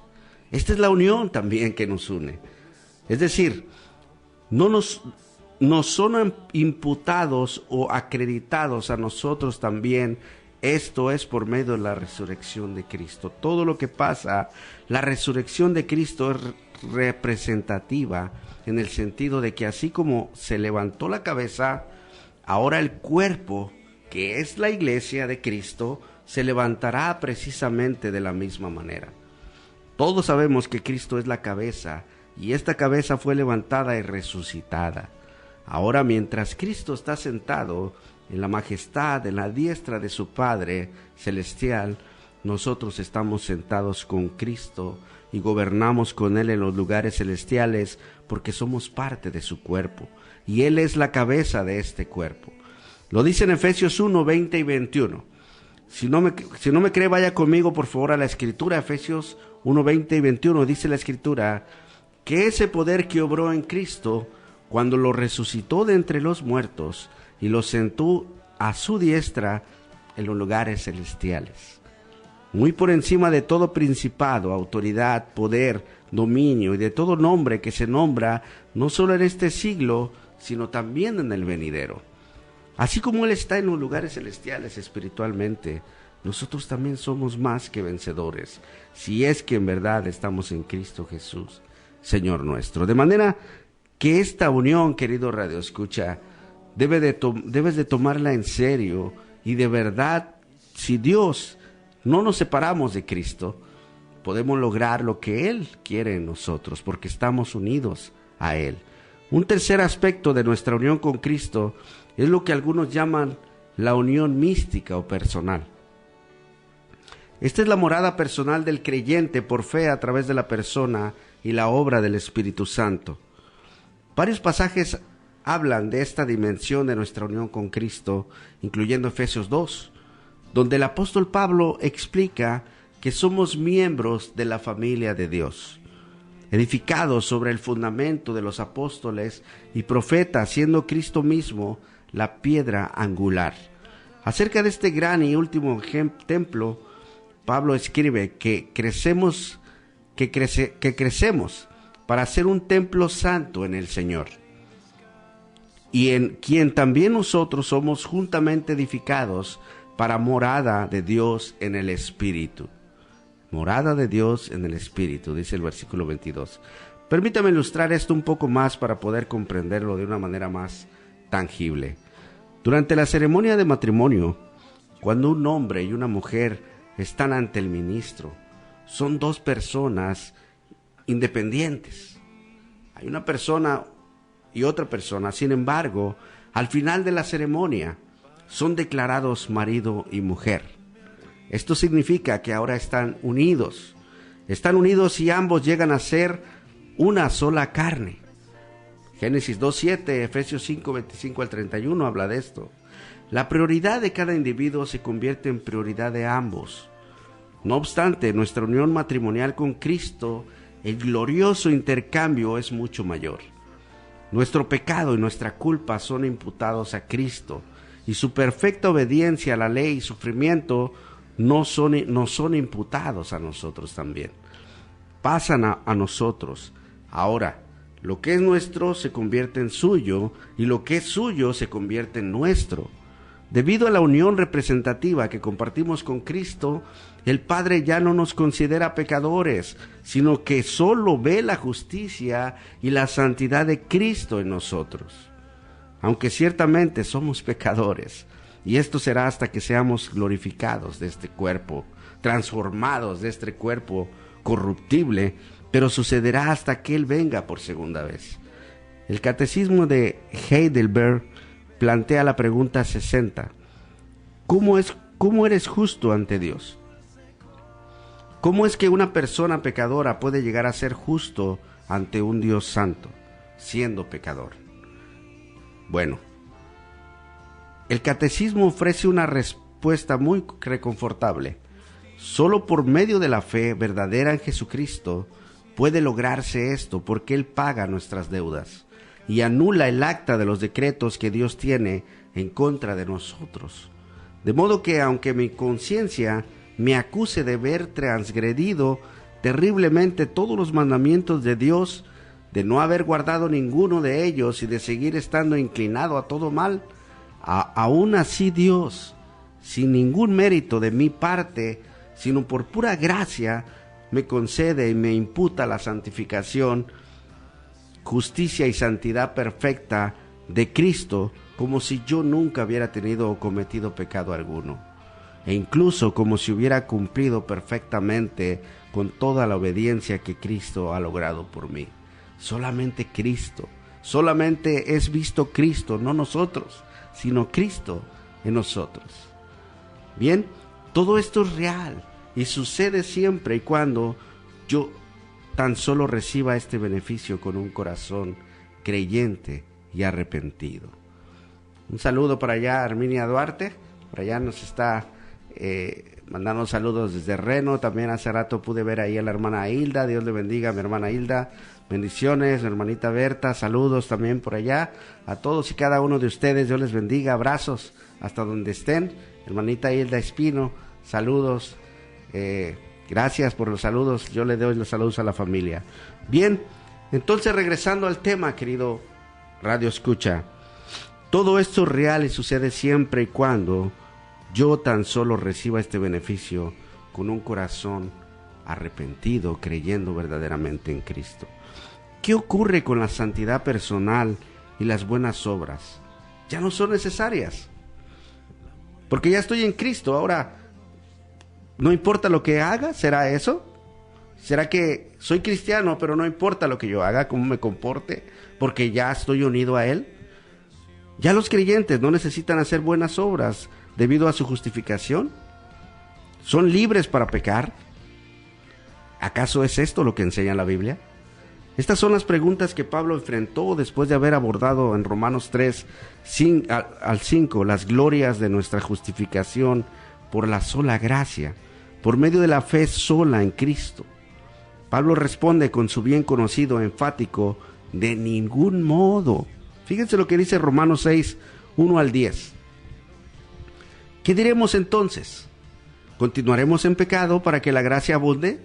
Esta es la unión también que nos une. Es decir, no nos son imputados o acreditados a nosotros también. Esto es por medio de la resurrección de Cristo. Todo lo que pasa, la resurrección de Cristo es representativa en el sentido de que así como se levantó la cabeza, ahora el cuerpo, que es la iglesia de Cristo, se levantará precisamente de la misma manera. Todos sabemos que Cristo es la cabeza, y esta cabeza fue levantada y resucitada. Ahora, mientras Cristo está sentado, en la majestad, en la diestra de su Padre celestial, nosotros estamos sentados con Cristo y gobernamos con Él en los lugares celestiales porque somos parte de su cuerpo y Él es la cabeza de este cuerpo. Lo dice en Efesios 1, 20 y 21. Si no me cree, vaya conmigo por favor a la Escritura. Efesios 1, 20 y 21 dice la Escritura que ese poder que obró en Cristo cuando lo resucitó de entre los muertos y lo sentó a su diestra en los lugares celestiales, muy por encima de todo principado, autoridad, poder, dominio y de todo nombre que se nombra, no solo en este siglo, sino también en el venidero. Así como Él está en los lugares celestiales espiritualmente, nosotros también somos más que vencedores, si es que en verdad estamos en Cristo Jesús, Señor nuestro. De manera que esta unión, querido Radio Escucha, debes de tomarla en serio y de verdad, si Dios no nos separamos de Cristo, podemos lograr lo que Él quiere en nosotros, porque estamos unidos a Él. Un tercer aspecto de nuestra unión con Cristo es lo que algunos llaman la unión mística o personal. Esta es la morada personal del creyente por fe a través de la persona y la obra del Espíritu Santo. Varios pasajes hablan de esta dimensión de nuestra unión con Cristo, incluyendo Efesios 2, donde el apóstol Pablo explica que somos miembros de la familia de Dios, edificados sobre el fundamento de los apóstoles y profetas, siendo Cristo mismo la piedra angular. Acerca de este gran y último templo, Pablo escribe que crecemos para ser un templo santo en el Señor, y en quien también nosotros somos juntamente edificados para morada de Dios en el Espíritu. Morada de Dios en el Espíritu, dice el versículo 22. Permítame ilustrar esto un poco más para poder comprenderlo de una manera más tangible. Durante la ceremonia de matrimonio, cuando un hombre y una mujer están ante el ministro, son dos personas independientes. Hay una persona y otra persona. Sin embargo, al final de la ceremonia, son declarados marido y mujer. Esto significa que ahora están unidos y ambos llegan a ser una sola carne. Génesis 2:7, Efesios 5:25 al 31 habla de esto. La prioridad de cada individuo se convierte en prioridad de ambos. No obstante, nuestra unión matrimonial con Cristo, el glorioso intercambio es mucho mayor. Nuestro pecado y nuestra culpa son imputados a Cristo, y su perfecta obediencia a la ley y sufrimiento nos son imputados a nosotros también. Pasan a nosotros. Ahora, lo que es nuestro se convierte en suyo, y lo que es suyo se convierte en nuestro. Debido a la unión representativa que compartimos con Cristo, el Padre ya no nos considera pecadores, sino que solo ve la justicia y la santidad de Cristo en nosotros. Aunque ciertamente somos pecadores, y esto será hasta que seamos glorificados de este cuerpo, transformados de este cuerpo corruptible, pero sucederá hasta que Él venga por segunda vez. El Catecismo de Heidelberg plantea la pregunta 60. ¿Cómo eres justo ante Dios? ¿Cómo es que una persona pecadora puede llegar a ser justo ante un Dios santo, siendo pecador? Bueno, el Catecismo ofrece una respuesta muy reconfortable. Solo por medio de la fe verdadera en Jesucristo puede lograrse esto, porque Él paga nuestras deudas y anula el acta de los decretos que Dios tiene en contra de nosotros. De modo que, aunque mi conciencia me acuse de haber transgredido terriblemente todos los mandamientos de Dios, de no haber guardado ninguno de ellos y de seguir estando inclinado a todo mal, aún así Dios, sin ningún mérito de mi parte, sino por pura gracia, me concede y me imputa la santificación, justicia y santidad perfecta de Cristo, como si yo nunca hubiera tenido o cometido pecado alguno, e incluso como si hubiera cumplido perfectamente con toda la obediencia que Cristo ha logrado por mí. Solamente Cristo, solamente es visto Cristo, no nosotros, sino Cristo en nosotros. Bien, todo esto es real y sucede siempre y cuando yo tan solo reciba este beneficio con un corazón creyente y arrepentido. Un saludo para allá, Arminia Duarte, por allá nos está mandando saludos desde Reno. También hace rato pude ver ahí a la hermana Hilda. Dios le bendiga a mi hermana Hilda. Bendiciones, mi hermanita Berta, saludos también por allá. A todos y cada uno de ustedes, Dios les bendiga, abrazos hasta donde estén. Hermanita Hilda Espino, saludos. Gracias por los saludos, yo le doy los saludos a la familia. Bien, entonces regresando al tema, querido Radio Escucha. Todo esto es real y sucede siempre y cuando yo tan solo reciba este beneficio con un corazón arrepentido, creyendo verdaderamente en Cristo. ¿Qué ocurre con la santidad personal y las buenas obras? Ya no son necesarias, porque ya estoy en Cristo. Ahora, no importa lo que haga, ¿será eso? ¿Será que soy cristiano, pero no importa lo que yo haga, cómo me comporte, porque ya estoy unido a Él? ¿Ya los creyentes no necesitan hacer buenas obras debido a su justificación? ¿Son libres para pecar? ¿Acaso es esto lo que enseña la Biblia? Estas son las preguntas que Pablo enfrentó después de haber abordado en Romanos 3 al 5 las glorias de nuestra justificación por la sola gracia, por medio de la fe sola en Cristo. Pablo responde con su bien conocido enfático: de ningún modo. Fíjense lo que dice Romanos 6, 1 al 10. ¿Qué diremos entonces? ¿Continuaremos en pecado para que la gracia abunde?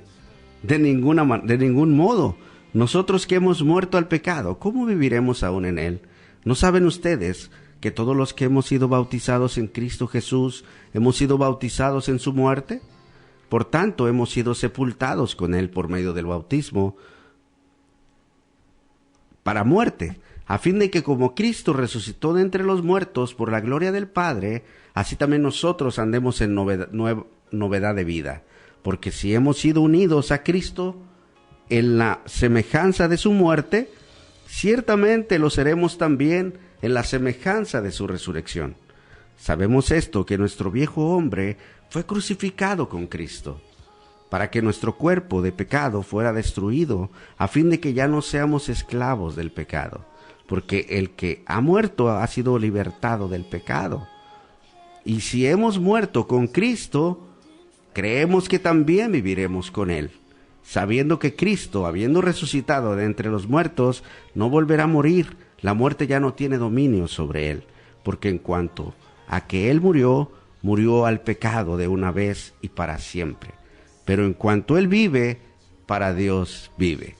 De ningún modo. Nosotros que hemos muerto al pecado, ¿cómo viviremos aún en él? ¿No saben ustedes que todos los que hemos sido bautizados en Cristo Jesús hemos sido bautizados en su muerte? Por tanto, hemos sido sepultados con él por medio del bautismo para muerte, a fin de que como Cristo resucitó de entre los muertos por la gloria del Padre, así también nosotros andemos en novedad de vida. Porque si hemos sido unidos a Cristo en la semejanza de su muerte, ciertamente lo seremos también en la semejanza de su resurrección. Sabemos esto, que nuestro viejo hombre fue crucificado con Cristo, para que nuestro cuerpo de pecado fuera destruido, a fin de que ya no seamos esclavos del pecado, porque el que ha muerto ha sido libertado del pecado. Y si hemos muerto con Cristo, creemos que también viviremos con él, sabiendo que Cristo, habiendo resucitado de entre los muertos, no volverá a morir. La muerte ya no tiene dominio sobre él, porque en cuanto a que él murió, murió al pecado de una vez y para siempre. Pero en cuanto él vive, para Dios vive.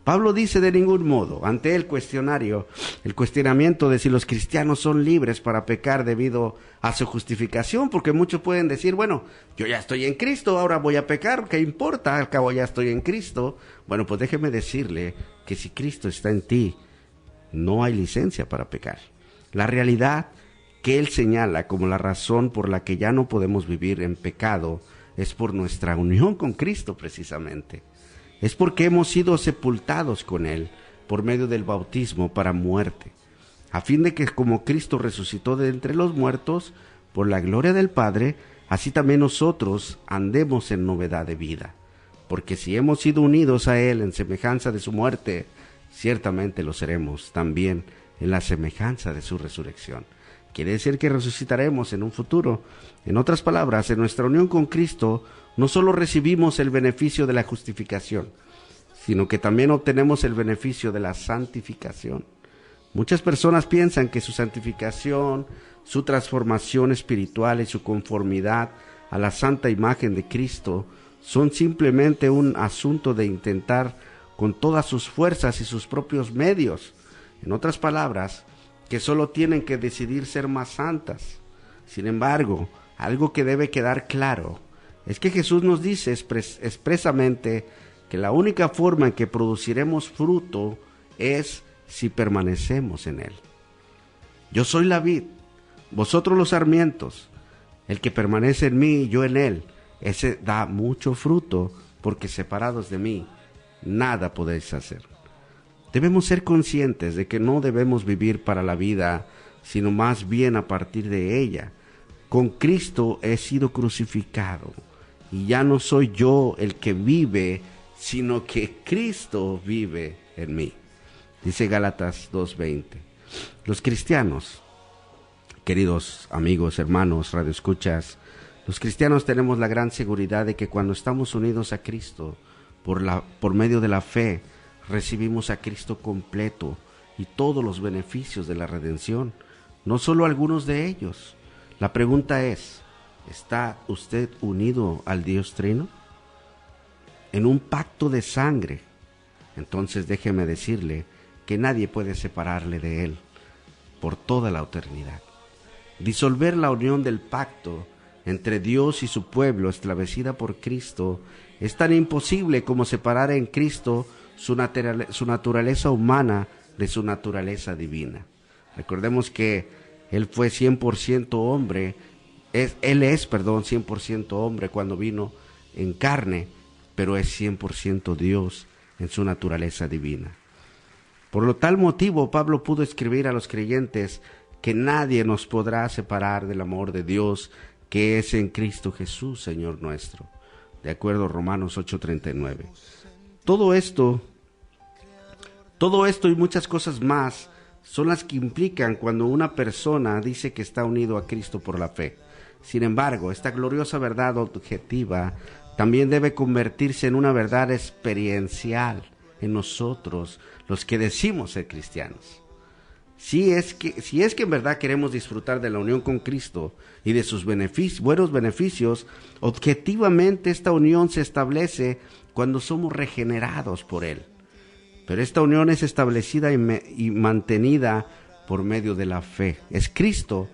Pablo dice: de ningún modo, ante el cuestionamiento de si los cristianos son libres para pecar debido a su justificación, porque muchos pueden decir: bueno, yo ya estoy en Cristo, ahora voy a pecar, ¿qué importa? Al cabo ya estoy en Cristo. Bueno, pues déjeme decirle que si Cristo está en ti, no hay licencia para pecar. La realidad que él señala como la razón por la que ya no podemos vivir en pecado es por nuestra unión con Cristo precisamente. Es porque hemos sido sepultados con él por medio del bautismo para muerte, a fin de que como Cristo resucitó de entre los muertos por la gloria del Padre, así también nosotros andemos en novedad de vida. Porque si hemos sido unidos a él en semejanza de su muerte, ciertamente lo seremos también en la semejanza de su resurrección. Quiere decir que resucitaremos en un futuro. En otras palabras, en nuestra unión con Cristo, no solo recibimos el beneficio de la justificación, sino que también obtenemos el beneficio de la santificación. Muchas personas piensan que su santificación, su transformación espiritual y su conformidad a la santa imagen de Cristo son simplemente un asunto de intentar con todas sus fuerzas y sus propios medios. En otras palabras, que solo tienen que decidir ser más santas. Sin embargo, algo que debe quedar claro es que Jesús nos dice expresamente que la única forma en que produciremos fruto es si permanecemos en él. Yo soy la vid, vosotros los sarmientos. El que permanece en mí y yo en él, ese da mucho fruto, porque separados de mí, nada podéis hacer. Debemos ser conscientes de que no debemos vivir para la vida, sino más bien a partir de ella. con Cristo he sido crucificado, y ya no soy yo el que vive, sino que Cristo vive en mí. Dice Gálatas 2:20. Los cristianos, queridos amigos, hermanos, radioescuchas, los cristianos tenemos la gran seguridad de que cuando estamos unidos a Cristo, por medio de la fe, recibimos a Cristo completo y todos los beneficios de la redención, no solo algunos de ellos. La pregunta es, ¿está usted unido al Dios Trino? En un pacto de sangre. Entonces déjeme decirle que nadie puede separarle de Él por toda la eternidad. Disolver la unión del pacto entre Dios y su pueblo establecida por Cristo es tan imposible como separar en Cristo su naturaleza humana de su naturaleza divina. Recordemos que Él fue 100% hombre, Él es 100% hombre cuando vino en carne, pero es 100% Dios en su naturaleza divina. Por lo tal motivo, Pablo pudo escribir a los creyentes que nadie nos podrá separar del amor de Dios que es en Cristo Jesús, Señor nuestro. De acuerdo a Romanos 8:39. Todo esto y muchas cosas más son las que implican cuando una persona dice que está unido a Cristo por la fe. Sin embargo, esta gloriosa verdad objetiva también debe convertirse en una verdad experiencial en nosotros, los que decimos ser cristianos. Si es que en verdad queremos disfrutar de la unión con Cristo y de sus buenos beneficios, objetivamente esta unión se establece cuando somos regenerados por Él. Pero esta unión es establecida y mantenida por medio de la fe. Es Cristo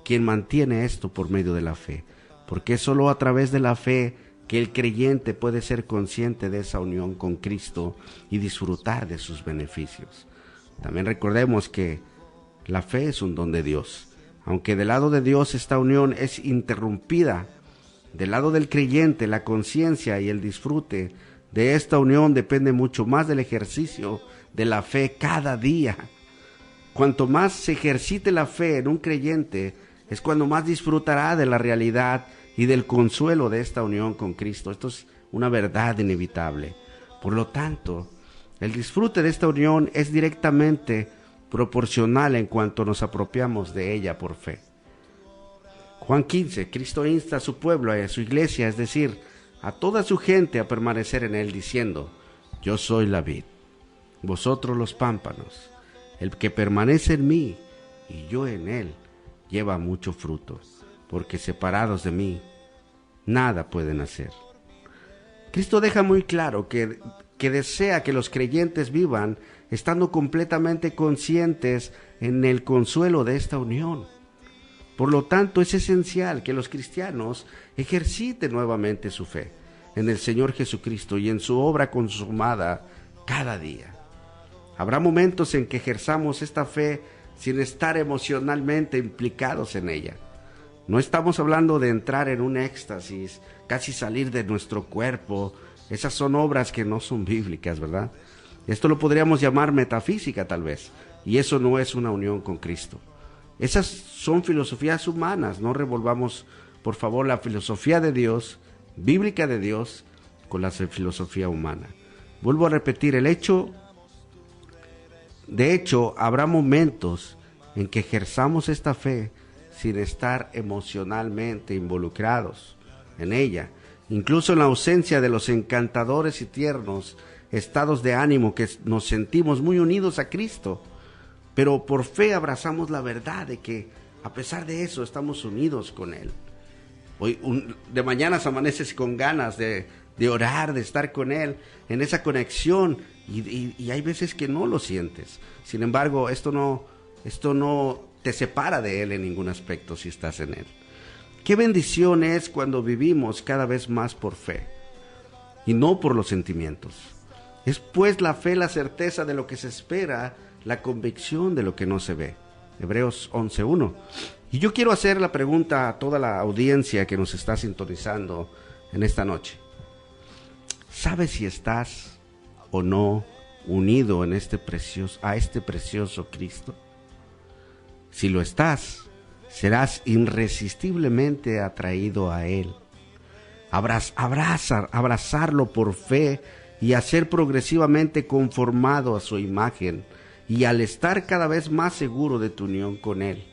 quien mantiene esto por medio de la fe, porque es solo a través de la fe que el creyente puede ser consciente de esa unión con Cristo y disfrutar de sus beneficios. También recordemos que la fe es un don de Dios. Aunque del lado de Dios esta unión es interrumpida, del lado del creyente la conciencia y el disfrute de esta unión depende mucho más del ejercicio de la fe cada día. Cuanto más se ejercite la fe en un creyente, es cuando más disfrutará de la realidad y del consuelo de esta unión con Cristo. Esto es una verdad inevitable. Por lo tanto, el disfrute de esta unión es directamente proporcional en cuanto nos apropiamos de ella por fe. Juan 15, Cristo insta a su pueblo, a su iglesia, es decir, a toda su gente a permanecer en Él, diciendo: yo soy la vid, vosotros los pámpanos. El que permanece en mí y yo en Él, lleva mucho fruto, porque separados de mí, nada pueden hacer. Cristo deja muy claro que desea que los creyentes vivan estando completamente conscientes en el consuelo de esta unión. Por lo tanto, es esencial que los cristianos ejerciten nuevamente su fe en el Señor Jesucristo y en su obra consumada cada día. Habrá momentos en que ejerzamos esta fe sin estar emocionalmente implicados en ella. No estamos hablando de entrar en un éxtasis, casi salir de nuestro cuerpo. Esas son obras que no son bíblicas, ¿verdad? Esto lo podríamos llamar metafísica tal vez, y eso no es una unión con Cristo. Esas son filosofías humanas. No revolvamos, por favor, la filosofía de Dios, bíblica de Dios, con la filosofía humana. Vuelvo a repetir, de hecho, habrá momentos en que ejerzamos esta fe sin estar emocionalmente involucrados en ella, incluso en la ausencia de los encantadores y tiernos estados de ánimo que nos sentimos muy unidos a Cristo. Pero por fe abrazamos la verdad de que a pesar de eso estamos unidos con Él. Hoy de mañana amaneces con ganas de orar, de estar con Él, en esa conexión, y hay veces que no lo sientes. Sin embargo, esto no te separa de Él en ningún aspecto si estás en Él. Qué bendición es cuando vivimos cada vez más por fe y no por los sentimientos. Es pues la fe la certeza de lo que se espera, la convicción de lo que no se ve. Hebreos 11:1. Y yo quiero hacer la pregunta a toda la audiencia que nos está sintonizando en esta noche. ¿Sabes si estás o no unido a este precioso Cristo? Si lo estás, serás irresistiblemente atraído a Él. Abrazarlo por fe y a ser progresivamente conformado a su imagen, y al estar cada vez más seguro de tu unión con Él.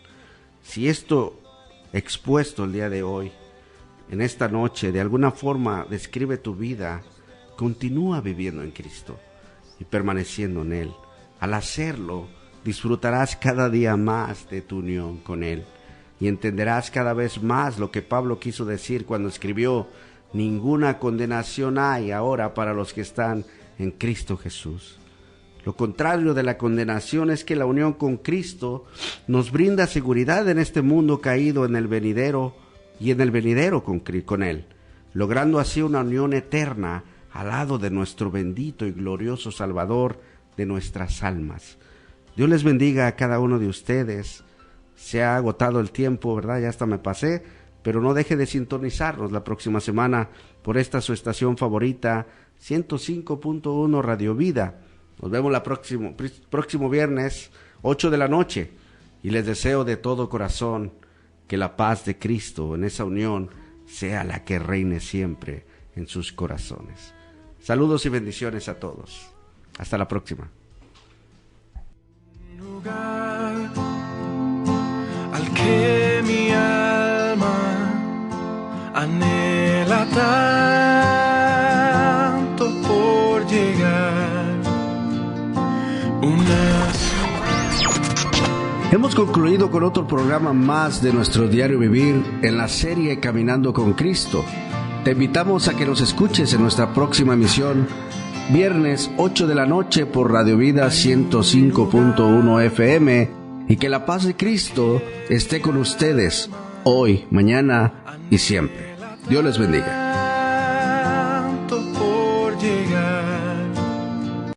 Si esto expuesto el día de hoy, en esta noche, de alguna forma describe tu vida, continúa viviendo en Cristo y permaneciendo en Él. Al hacerlo, disfrutarás cada día más de tu unión con Él y entenderás cada vez más lo que Pablo quiso decir cuando escribió: ninguna condenación hay ahora para los que están en Cristo Jesús. Lo contrario de la condenación es que la unión con Cristo nos brinda seguridad en este mundo caído en el venidero y en el venidero con Él, logrando así una unión eterna al lado de nuestro bendito y glorioso Salvador de nuestras almas. Dios les bendiga a cada uno de ustedes. Se ha agotado el tiempo, ¿verdad? Ya hasta me pasé, pero no deje de sintonizarnos la próxima semana por esta su estación favorita, 105.1 Radio Vida. Nos vemos próximo viernes, 8 de la noche, y les deseo de todo corazón que la paz de Cristo en esa unión sea la que reine siempre en sus corazones. Saludos y bendiciones a todos. Hasta la próxima. Lugar al que mi alma anhela tanto por llegar. Hemos concluido con otro programa más de nuestro diario vivir en la serie Caminando con Cristo. Te invitamos a que nos escuches en nuestra próxima emisión, viernes 8 de la noche por Radio Vida 105.1 FM, y que la paz de Cristo esté con ustedes hoy, mañana y siempre. Dios les bendiga.